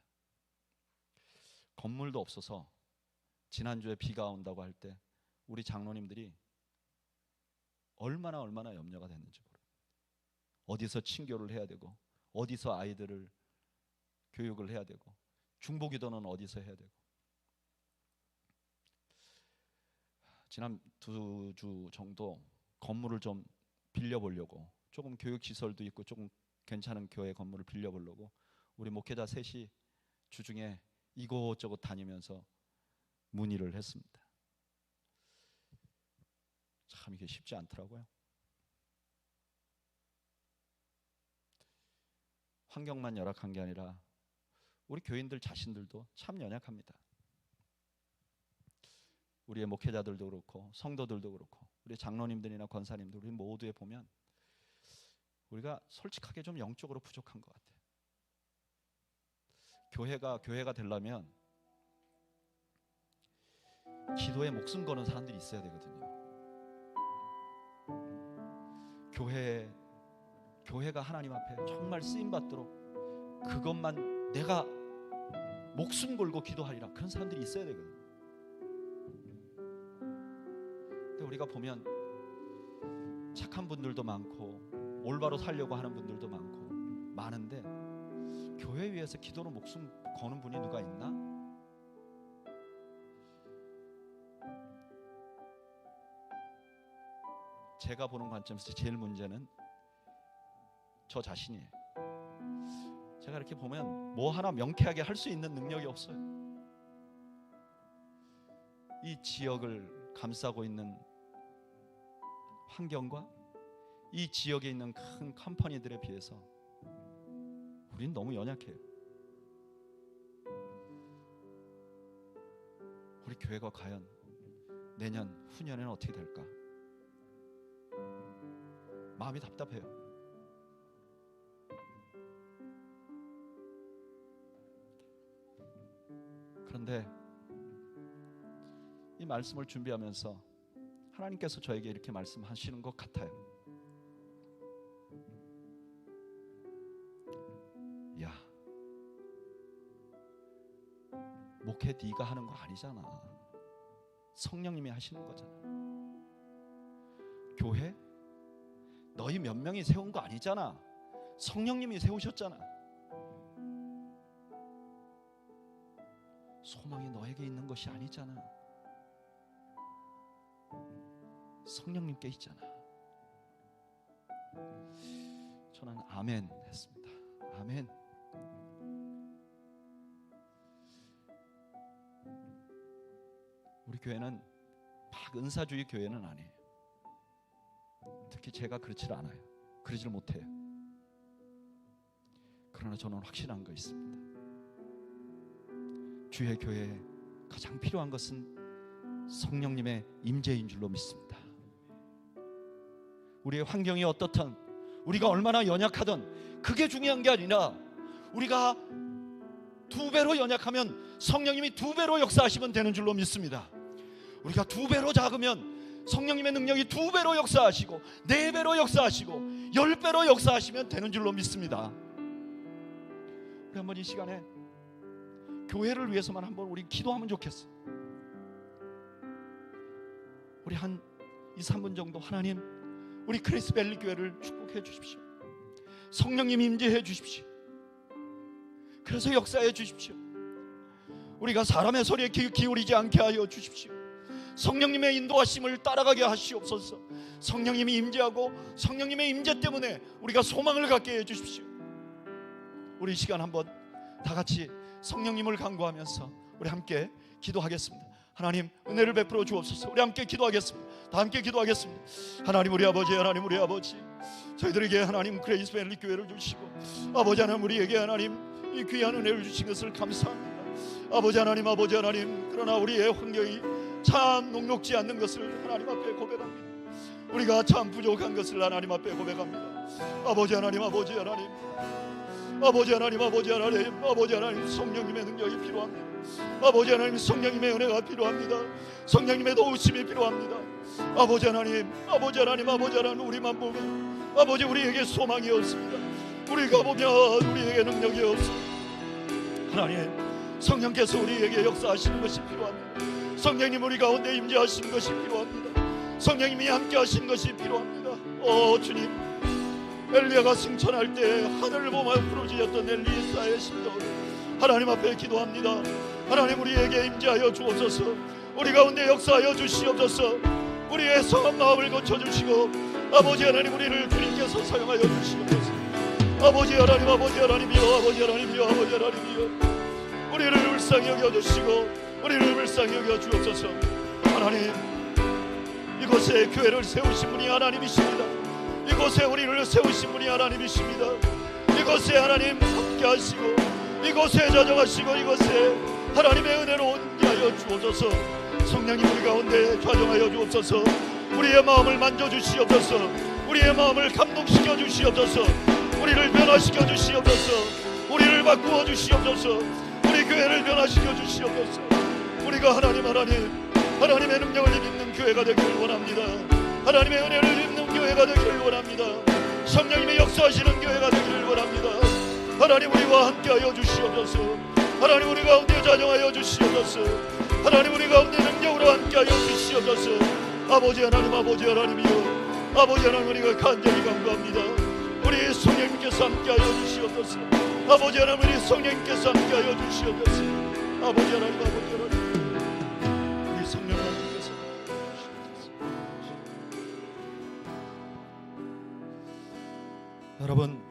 건물도 없어서 지난주에 비가 온다고 할 때 우리 장로님들이 얼마나 염려가 됐는지 모릅니다. 어디서 친교를 해야 되고 어디서 아이들을 교육을 해야 되고 중보기도는 어디서 해야 되고. 지난 2주 정도 건물을 좀 빌려보려고, 조금 교육시설도 있고 조금 괜찮은 교회 건물을 빌려보려고 우리 목회자 셋이 주중에 이곳저곳 다니면서 문의를 했습니다. 참 이게 쉽지 않더라고요. 환경만 열악한 게 아니라 우리 교인들 자신들도 참 연약합니다. 우리의 목회자들도 그렇고 성도들도 그렇고 우리 장로님들이나 권사님들 우리 모두에 보면 우리가 솔직하게 좀 영적으로 부족한 것 같아요. 교회가 되려면 기도에 목숨 거는 사람들이 있어야 되거든요. 교회가 하나님 앞에 정말 쓰임 받도록 그것만 내가 목숨 걸고 기도하리라, 그런 사람들이 있어야 되거든요. 근데 우리가 보면 착한 분들도 많고 올바로 살려고 하는 분들도 많은데 교회 위해서 기도로 목숨 거는 분이 누가 있나? 제가 보는 관점에서 제일 문제는 저 자신이에요. 제가 이렇게 보면 뭐 하나 명쾌하게 할 수 있는 능력이 없어요. 이 지역을 감싸고 있는 환경과 이 지역에 있는 큰 컴퍼니들에 비해서 우린 너무 연약해요. 우리 교회가 과연 내년 후년에는 어떻게 될까? 마음이 답답해요. 그런데 이 말씀을 준비하면서 하나님께서 저에게 이렇게 말씀하시는 것 같아요. 야, 목회 네가 하는 거 아니잖아. 성령님이 하시는 거잖아. 교회 너희 몇 명이 세운 거 아니잖아. 성령님이 세우셨잖아. 소망이 너에게 있는 것이 아니잖아. 성령님께 있잖아. 저는 아멘 했습니다. 아멘. 우리 교회는 막 은사주의 교회는 아니에요. 특히 제가 그렇지 않아요. 그러지를 못해요. 그러나 저는 확신한 거 있습니다. 주의 교회에 가장 필요한 것은 성령님의 임재인 줄로 믿습니다. 우리의 환경이 어떻든, 우리가 얼마나 연약하든 그게 중요한 게 아니라 우리가 2배로 연약하면 성령님이 2배로 역사하시면 되는 줄로 믿습니다. 우리가 2배로 작으면 성령님의 능력이 2배로 역사하시고 4배로 역사하시고 10배로 역사하시면 되는 줄로 믿습니다. 우리 한번 이 시간에 교회를 위해서만 한번 우리 기도하면 좋겠어요. 우리 한 2-3분 정도 하나님, 우리 크리스밸리 교회를 축복해 주십시오. 성령님 임재해 주십시오. 그래서 역사해 주십시오. 우리가 사람의 소리에 귀 기울이지 않게 하여 주십시오. 성령님의 인도하심을 따라가게 하시옵소서. 성령님이 임재하고 성령님의 임재 때문에 우리가 소망을 갖게 해 주십시오. 우리 이 시간 한번 다 같이 성령님을 간구하면서 우리 함께 기도하겠습니다. 하나님 은혜를 베풀어 주옵소서. 우리 함께 기도하겠습니다. 다 함께 기도하겠습니다. 하나님 우리 아버지, 하나님 우리 아버지, 저희들에게 하나님 그레이스밸리 교회를 주시고 아버지 하나님 우리에게 하나님 이 귀한 은혜를 주신 것을 감사합니다. 아버지 하나님, 아버지 하나님, 그러나 우리의 환경이 참 녹록지 않는 것을 하나님 앞에 고백합니다. 우리가 참 부족한 것을 하나님 앞에 고백합니다. 아버지 하나님, 아버지 하나님, 아버지 하나님, 아버지 하나님, 아버지 하나님, 성령님의 능력이 필요합니다. 아버지 하나님, 성령님의 은혜가 필요합니다. 성령님의 도우심이 필요합니다. 아버지 하나님, 아버지 하나님, 아버지 하나님, 우리만 보면 아버지 우리에게 소망이 없습니다. 우리가 보면 우리에게 능력이 없습니다. 하나님, 성령께서 우리에게 역사하시는 것이 필요합니다. 성령님 우리 가운데 임재하시는 것이 필요합니다. 성령님이 함께 하시는 것이 필요합니다. 주님, 엘리야가 승천할 때 하늘을 보며 부르짖었던 엘리사의 심정을 하나님 앞에 기도합니다. 하나님 우리에게 임재하여 주옵소서. 우리 가운데 역사하여 주시옵소서. 우리의 성한 마음을 고쳐주시고 아버지 하나님 우리를 주님께서 사용하여 주시옵소서. 아버지 하나님, 아버지 하나님이여, 아버지 하나님이여, 아버지 하나님이여, 우리를 불쌍히 여겨주시고 우리를 불쌍히 여겨주옵소서. 하나님, 이곳에 교회를 세우신 분이 하나님이십니다. 이곳에 우리를 세우신 분이 하나님이십니다. 이곳에 하나님 함께 하시고 이곳에 좌정하시고 이곳에 하나님의 은혜로 온게 하여 주옵소서. 성령님 우리 가운데 좌정하여 주옵소서. 우리의 마음을 만져주시옵소서. 우리의 마음을 감동시켜 주시옵소서. 우리를 변화시켜 주시옵소서. 우리를 바꾸어 주시옵소서. 우리 교회를 변화시켜 주시옵소서. 우리가 하나님의 능력을 입는 교회가 되기를 원합니다. 하나님의 은혜를 입는 교회가 되기를 원합니다. 성령님의 역사하시는 교회가 되기를 원합니다. 하나님 우리와 함께하여 주시옵소서. 하나님 우리 가운데 자정하여 주시옵소서. 하나님 우리 가운데 능력으로 함께하여 주시옵소서. 아버지 하나님이여, 아버지 하나님 우리가 간절히 간구합니다. 우리 성령님께서 함께하여 주시옵소서. 아버지 하나님 우리 성령님께서 함께하여 주시옵소서. 아버지 하나님 우리 성령 하나님께서 주시옵소서. 여러분,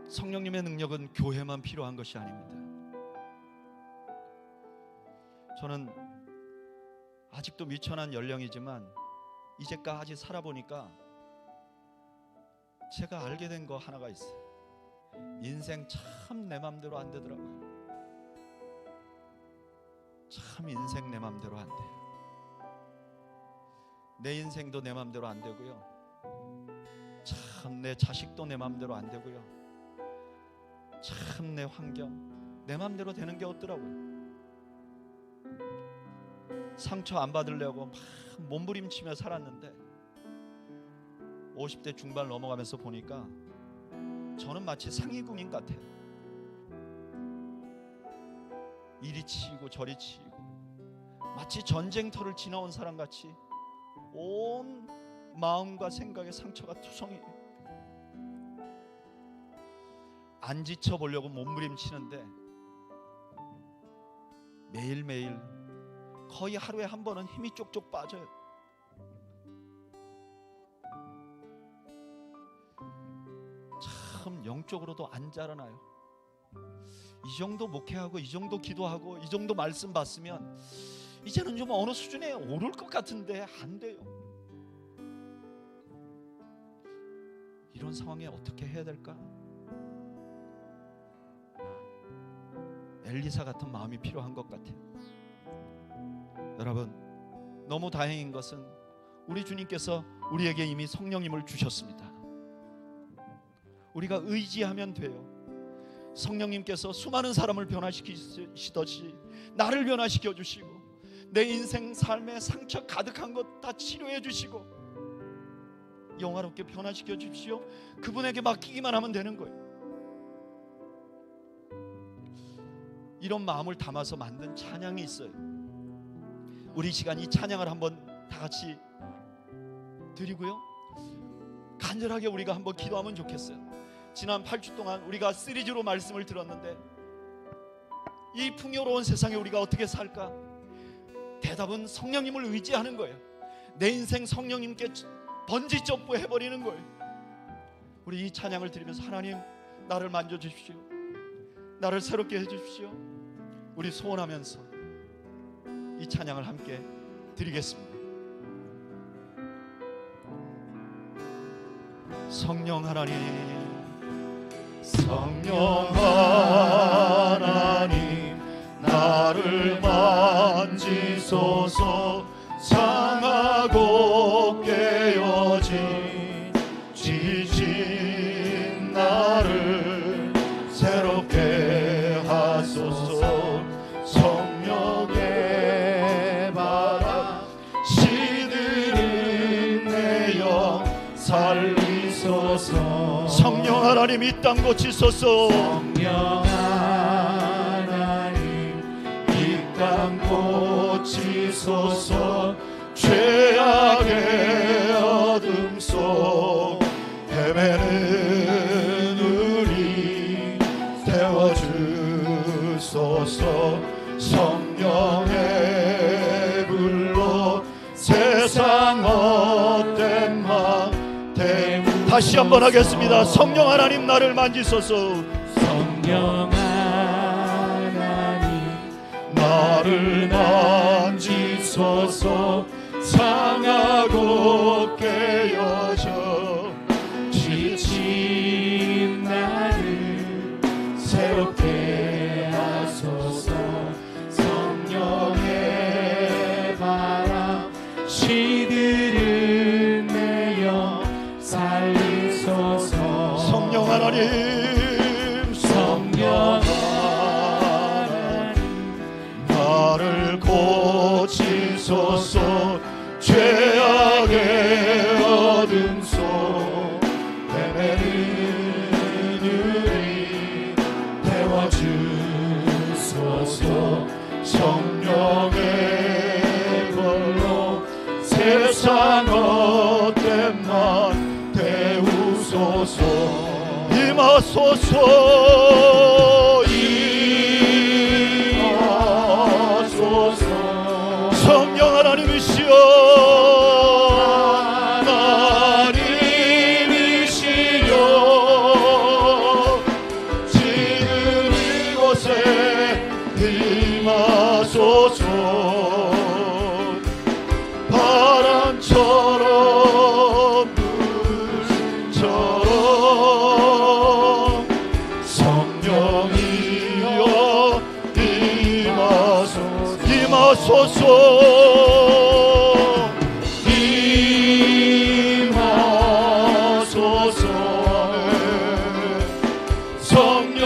성령님의 능력은 교회만 필요한 것이 아닙니다. 저는 아직도 미천한 연령이지만 이제까지 살아보니까 제가 알게 된 거 하나가 있어요. 인생 참 내 맘대로 안 되더라고요. 참 인생 내 맘대로 안 돼요. 내 인생도 내 맘대로 안 되고요. 참 내 자식도 내 맘대로 안 되고요. 참 내 환경 내 맘대로 되는 게 없더라고요. 상처 안 받으려고 막 몸부림치며 살았는데 50대 중반 넘어가면서 보니까 저는 마치 상위군인 같아요. 이리 치이고 저리 치이고 마치 전쟁터를 지나온 사람 같이 온 마음과 생각의 상처가 투성이에요. 안 지쳐보려고 몸부림치는데 매일매일 거의 하루에 한 번은 힘이 쪽쪽 빠져요. 참 영적으로도 안 자라나요. 이 정도 목회하고 이 정도 기도하고 이 정도 말씀 받으면 이제는 좀 어느 수준에 오를 것 같은데 안 돼요. 이런 상황에 어떻게 해야 될까? 엘리사 같은 마음이 필요한 것 같아요. 여러분, 너무 다행인 것은 우리 주님께서 우리에게 이미 성령님을 주셨습니다. 우리가 의지하면 돼요. 성령님께서 수많은 사람을 변화시키시듯이 나를 변화시켜 주시고 내 인생 삶에 상처 가득한 것 다 치료해 주시고 영화롭게 변화시켜 주십시오. 그분에게 맡기기만 하면 되는 거예요. 이런 마음을 담아서 만든 찬양이 있어요. 우리 시간 이 찬양을 한번 다 같이 드리고요, 간절하게 우리가 한번 기도하면 좋겠어요. 지난 8주 동안 우리가 시리즈로 말씀을 들었는데 이 풍요로운 세상에 우리가 어떻게 살까? 대답은 성령님을 의지하는 거예요. 내 인생 성령님께 번지점프 해버리는 거예요. 우리 이 찬양을 드리면서 하나님 나를 만져주십시오. 나를 새롭게 해주십시오. 우리 소원하면서 이 찬양을 함께 드리겠습니다. 성령 하나님, 성령 하나님, 나를 만지소서. 상하고 깨어진 지친 나를 새롭게 하소서. 성령의 바람 시드는 내 영 살리소서. 성령 하나님 이 땅 고치소서. 성령 하나님 이 땅 고치소서. 죄악의 어둠 속 헤매는 우리 태워주소서. 성령의 불로 세상 헛된 맘 다시 한번 하겠습니다. 성령 하나님 나를 만지소서. 성령 하나님 나를 만지소서. 상하고 깨어져 지친 나를 새롭게 하소서. 성령의 바람 시들은 내 영 살리소서. 성령 하나님, 성령 하나님 나를 고치소서. 죄악의 어둠 속 헤매는 우리 태워 주소서. 성령의 불로 세상 헛됨만 태우소서. 임하소서. 임하소서. 성령 하나님이시여, 바람처럼 물처럼 성령이여 임하소서. 임하소서. 임하소서. 성령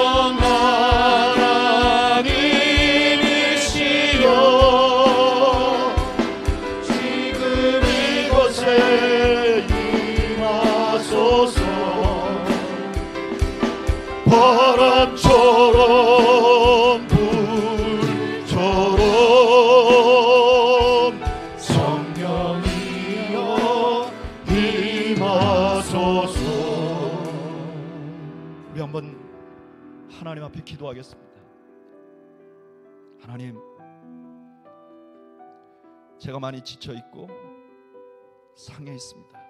바람처럼 불처럼 성령이여 임하소서. 우리 한번 하나님 앞에 기도하겠습니다. 하나님, 제가 많이 지쳐 있고 상해 있습니다.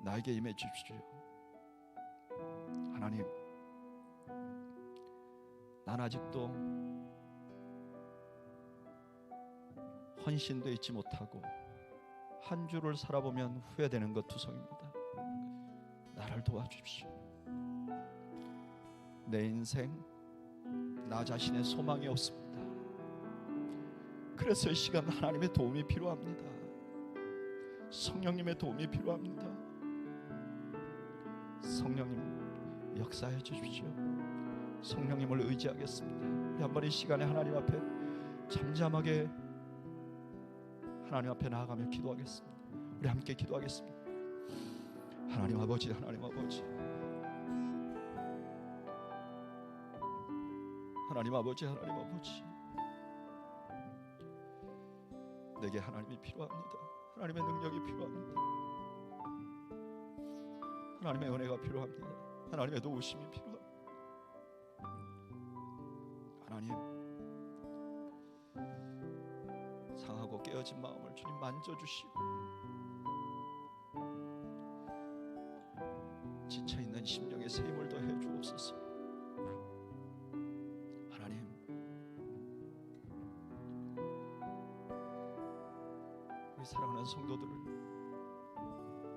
나에게 임해 주십시오. 하나님, 난 아직도 헌신도 잊지 못하고 한 주를 살아보면 후회되는 것 투성입니다. 나를 도와주십시오. 내 인생, 나 자신의 소망이 없습니다. 그래서 이 시간 하나님의 도움이 필요합니다. 성령님의 도움이 필요합니다. 성령님, 역사해 주십시오. 성령님을 의지하겠습니다. 우리 한번 이 시간에 하나님 앞에 잠잠하게 하나님 앞에 나아가며 기도하겠습니다. 우리 함께 기도하겠습니다. 하나님 아버지, 하나님 아버지, 하나님 아버지, 하나님 아버지, 내게 하나님이 필요합니다. 하나님의 능력이 필요합니다. 하나님의 은혜가 필요합니다. 하나님의 도우심이 필요합니다. 하나님, 상하고 깨어진 마음을 주님 만져주시고 지쳐있는 심령에 새 힘을 더해 주옵소서. 하나님, 우리 사랑하는 성도들을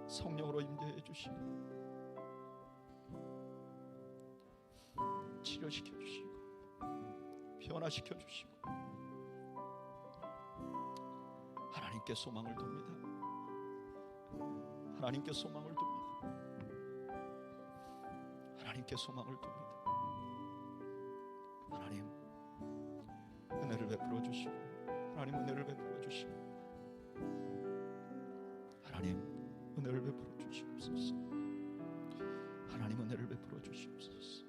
성령으로 임재해 주시고 치료시켜 주시고 변화시켜 주시고 하나님께 소망을 둡니다. 하나님께 소망을 둡니다. 하나님께 소망을 둡니다. 하나님, 은혜를 베풀어 주시고 하나님 은혜를 베풀어 주시고 하나님 은혜를 베풀어 주시옵소서. 하나님 은혜를 베풀어 주시옵소서.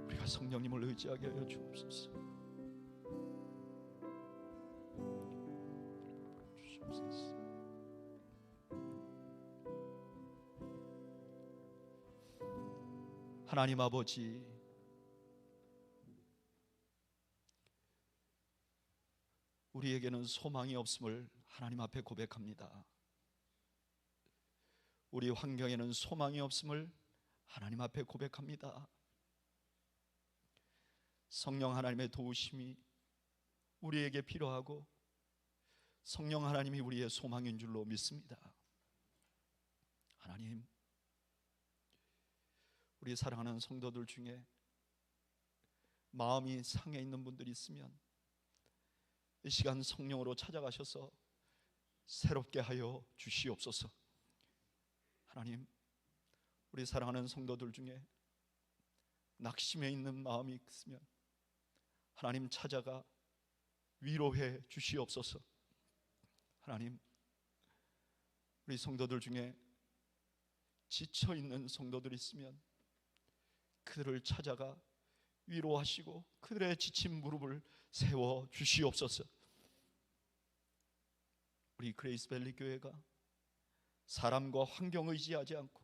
우리가 성령님을 의지하게 하여 주옵소서. 주시옵소서. 하나님 아버지, 우리에게는 소망이 없음을 하나님 앞에 고백합니다. 우리 환경에는 소망이 없음을 하나님 앞에 고백합니다. 성령 하나님의 도우심이 우리에게 필요하고 성령 하나님이 우리의 소망인 줄로 믿습니다. 하나님, 우리 사랑하는 성도들 중에 마음이 상해 있는 분들이 있으면 이 시간 성령으로 찾아가셔서 새롭게 하여 주시옵소서. 하나님, 우리 사랑하는 성도들 중에 낙심해 있는 마음이 있으면 하나님 찾아가 위로해 주시옵소서. 하나님, 우리 성도들 중에 지쳐 있는 성도들이 있으면 그들을 찾아가 위로하시고 그들의 지친 무릎을 세워 주시옵소서. 우리 그레이스밸리 교회가 사람과 환경을 의지하지 않고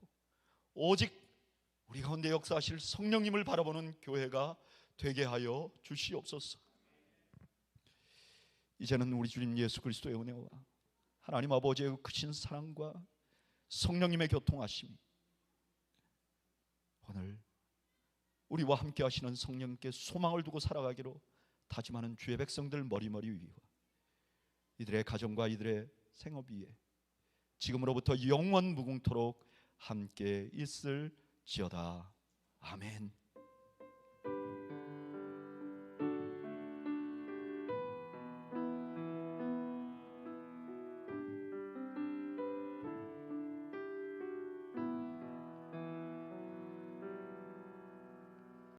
오직 우리 가운데 역사하실 성령님을 바라보는 교회가 되게 하여 주시옵소서. 이제는 우리 주님 예수 그리스도의 은혜와 하나님 아버지의 크신 사랑과 성령님의 교통하심이 오늘 우리와 함께 하시는 성령님께 소망을 두고 살아가기로 다짐하는 주의 백성들 머리머리 위와 이들의 가정과 이들의 생업 위에 지금으로부터 영원 무궁토록 함께 있을지어다. 아멘.